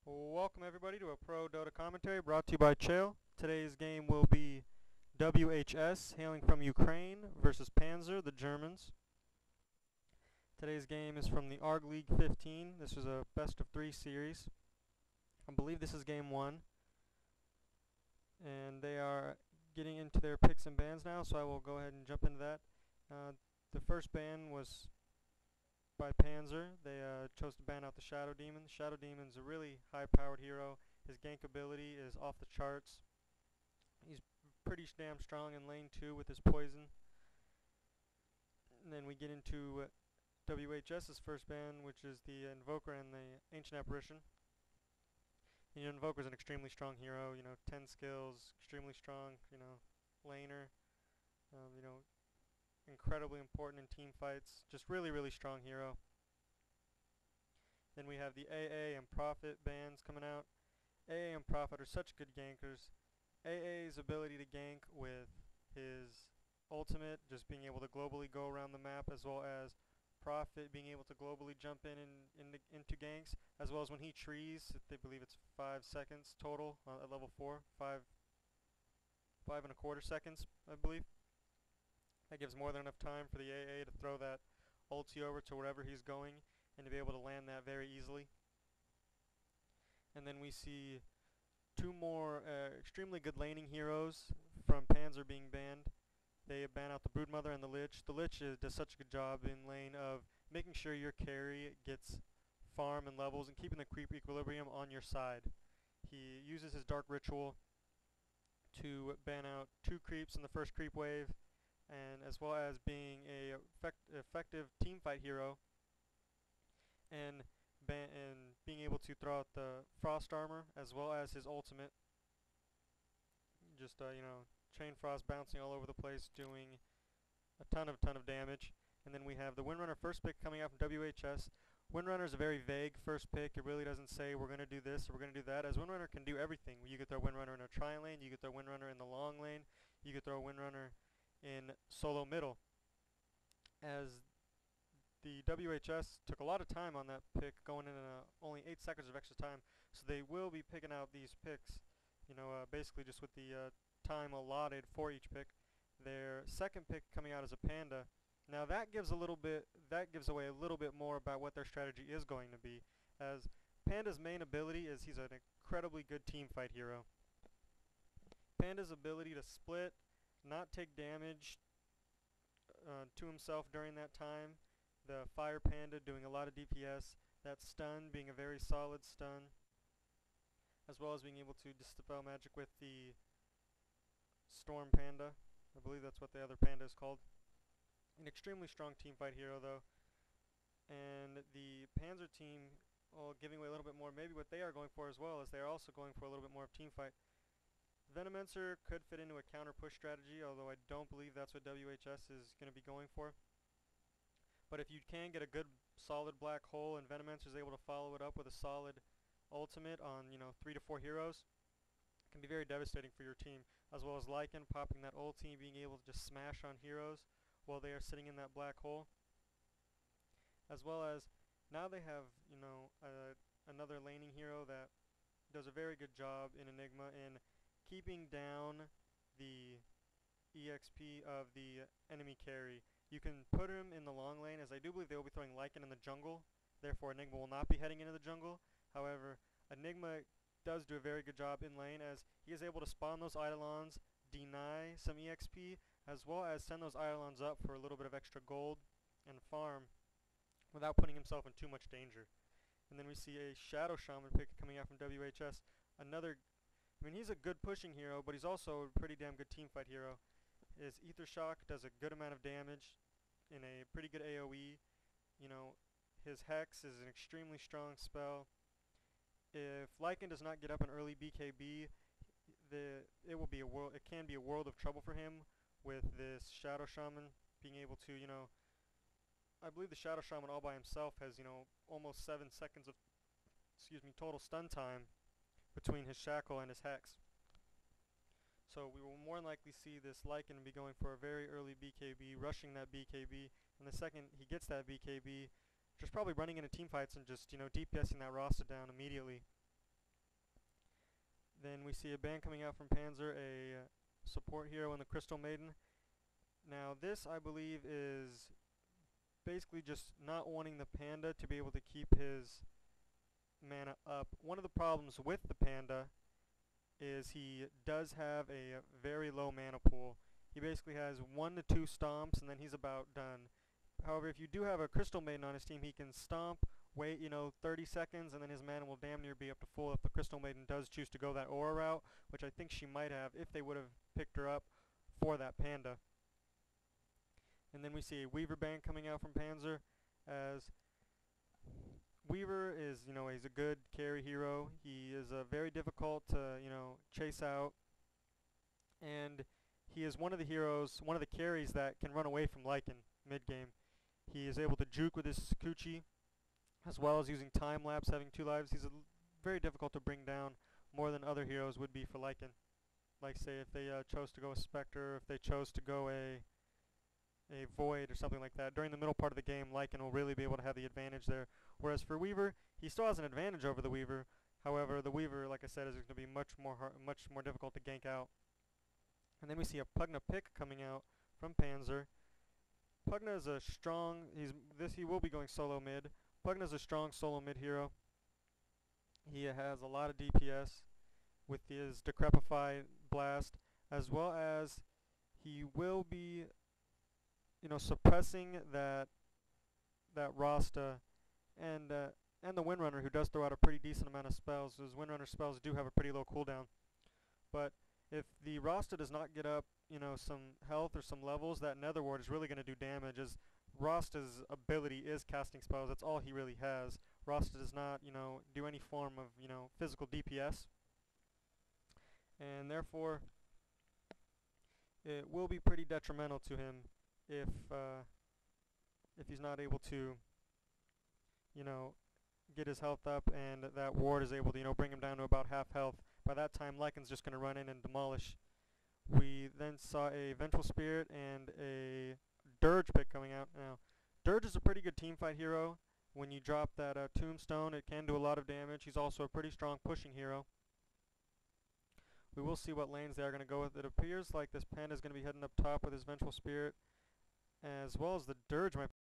Welcome everybody to a Pro Dota commentary brought to you by Chales. Today's game will be WHS, hailing from Ukraine, versus Panzer, the Germans. Today's game is from the ARG League 15. This is a best of 3 series. I believe this is game 1. And they are getting into their picks and bans now, so I will go ahead and jump into that. The first ban was by Panzer. They chose to ban out the Shadow Demon. The Shadow Demon's a really high-powered hero. His gank ability is off the charts. He's pretty damn strong in lane 2 with his poison. And then we get into WHS's first ban, which is the Invoker and the Ancient Apparition. You know, Invoker's an extremely strong hero, 10 skills, extremely strong, laner, incredibly important in team fights. Just really strong hero. Then we have the AA and Prophet bans coming out. AA and Prophet are such good gankers. AA's ability to gank with his ultimate, just being able to globally go around the map, as well as Prophet being able to globally jump into ganks, as well as when he trees, they believe it's 5 seconds total at level 4, 5.25 seconds, I believe. That gives more than enough time for the AA to throw that ulti over to wherever he's going and to be able to land that very easily. And then we see two more extremely good laning heroes from Panzer being banned. They ban out the Broodmother and the Lich. The Lich does such a good job in lane of making sure your carry gets farm and levels and keeping the creep equilibrium on your side. He uses his Dark Ritual to ban out 2 creeps in the first creep wave, and as well as being a effective teamfight hero and being able to throw out the Frost Armor as well as his ultimate. Just Chain Frost bouncing all over the place, doing a ton of damage. And then we have the Windrunner first pick coming out from WHS. Windrunner is a very vague first pick. It really doesn't say we're going to do this or we're going to do that, as Windrunner can do everything. You could throw Windrunner in a tri lane, you could throw Windrunner in the long lane, you could throw Windrunner in solo middle. As the WHS took a lot of time on that pick, going in only 8 seconds of extra time, so they will be picking out these picks, basically just with the time allotted for each pick. Their second pick coming out is a Panda. Now that gives away a little bit more about what their strategy is going to be, as Panda's main ability is he's an incredibly good teamfight hero. Panda's ability to split, not take damage to himself during that time, the Fire Panda doing a lot of DPS, that stun being a very solid stun, as well as being able to dispel magic with the Storm Panda. I believe that's what the other panda is called. An extremely strong teamfight hero though. And the Panzer team, giving away a little bit more, maybe what they are going for as well, is they are also going for a little bit more of teamfight. Venomancer could fit into a counter push strategy, although I don't believe that's what WHS is going to be going for. But if you can get a good solid black hole and Venomancer is able to follow it up with a solid ultimate on 3 to 4 heroes, it can be very devastating for your team, as well as Lycan popping that ulti, being able to just smash on heroes while they are sitting in that black hole. As well as now they have another laning hero that does a very good job in Enigma in keeping down the EXP of the enemy carry. You can put him in the long lane, as I do believe they will be throwing Lycan in the jungle, therefore Enigma will not be heading into the jungle. However, Enigma does do a very good job in lane, as he is able to spawn those Eidolons, deny some EXP, as well as send those Eidolons up for a little bit of extra gold and farm without putting himself in too much danger. And then we see a Shadow Shaman pick coming out from WHS. He's a good pushing hero, but he's also a pretty damn good teamfight hero. His Ether Shock does a good amount of damage in a pretty good AoE. His Hex is an extremely strong spell. If Lycan does not get up an early BKB, it can be a world of trouble for him with this Shadow Shaman being able to, I believe the Shadow Shaman all by himself has, almost 7 seconds of, total stun time between his Shackle and his Hex. So we will more than likely see this Lycan be going for a very early BKB, rushing that BKB, and the second he gets that BKB, just probably running into teamfights and just, DPSing that Rasta down immediately. Then we see a band coming out from Panzer, a support hero in the Crystal Maiden. Now this, I believe, is basically just not wanting the Panda to be able to keep his mana up. One of the problems with the Panda is he does have a very low mana pool. He basically has 1 to 2 stomps and then he's about done. However, if you do have a Crystal Maiden on his team, he can stomp, wait, 30 seconds, and then his mana will damn near be up to full if the Crystal Maiden does choose to go that aura route, which I think she might have if they would have picked her up for that Panda. And then we see a Weaver band coming out from Panzer, as Weaver is, he's a good carry hero. He is very difficult to, chase out, and he is one of the heroes, one of the carries that can run away from Lycan mid-game. He is able to juke with his Sakuchi, as well as using time-lapse, having 2 lives. He's very difficult to bring down, more than other heroes would be for Lycan. Like, say, if they chose to go a Spectre, if they chose to go a Void or something like that. During the middle part of the game, Lycan will really be able to have the advantage there. Whereas for Weaver, he still has an advantage over the Weaver. However, the Weaver, like I said, is going to be much more difficult to gank out. And then we see a Pugna pick coming out from Panzer. Pugna is a strong. He will be going solo mid. Pugna is a strong solo mid hero. He has a lot of DPS with his Decrepify blast, as well as he will be suppressing that Rasta and the Windrunner, who does throw out a pretty decent amount of spells. Those Windrunner spells do have a pretty low cooldown. But if the Rasta does not get up, some health or some levels, that Nether Ward is really going to do damage, as Rasta's ability is casting spells. That's all he really has. Rasta does not, do any form of, physical DPS. And therefore, it will be pretty detrimental to him if he's not able to, get his health up, and that ward is able to, bring him down to about half health. By that time, Lycan's just going to run in and demolish. We then saw a Vengeful Spirit and a Dirge pick coming out. Now, Dirge is a pretty good teamfight hero. When you drop that Tombstone, it can do a lot of damage. He's also a pretty strong pushing hero. We will see what lanes they are going to go with. It appears like this Panda is going to be heading up top with his Vengeful Spirit, as well as the Dirge might